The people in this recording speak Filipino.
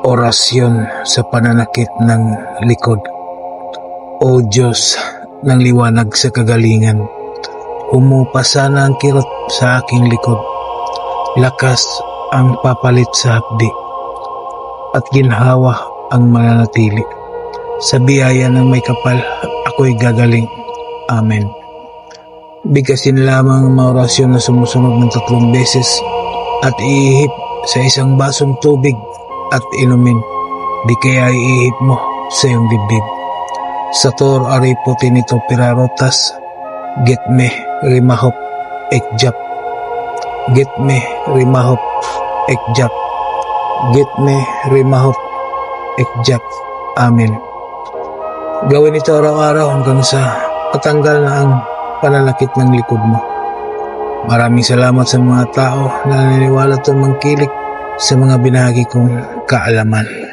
Orasyon sa pananakit ng likod. O Diyos ng liwanag sa kagalingan, humupa sana ang kirot sa aking likod. Lakas ang papalit sa hapdi at ginhawa ang mananatili. Sa biyaya ng may kapal, ako'y gagaling. Amen. Bigkasin lamang ang mga orasyon na sumusunod ng 3 beses at iihip sa isang basong tubig at inumin. Di kaya iihip mo sa iyong dibdib. Sator aripo tinito pirarotas, getme rimahop ekjap. Getme rimahop ekjap. Getme rimahop ekjap. Amen. Gawin ito araw-araw hanggang sa matanggal na ang pananakit ng likod mo. Maraming salamat sa mga tao na naniniwala at tumangkilik sa mga binahagi kong kaalaman.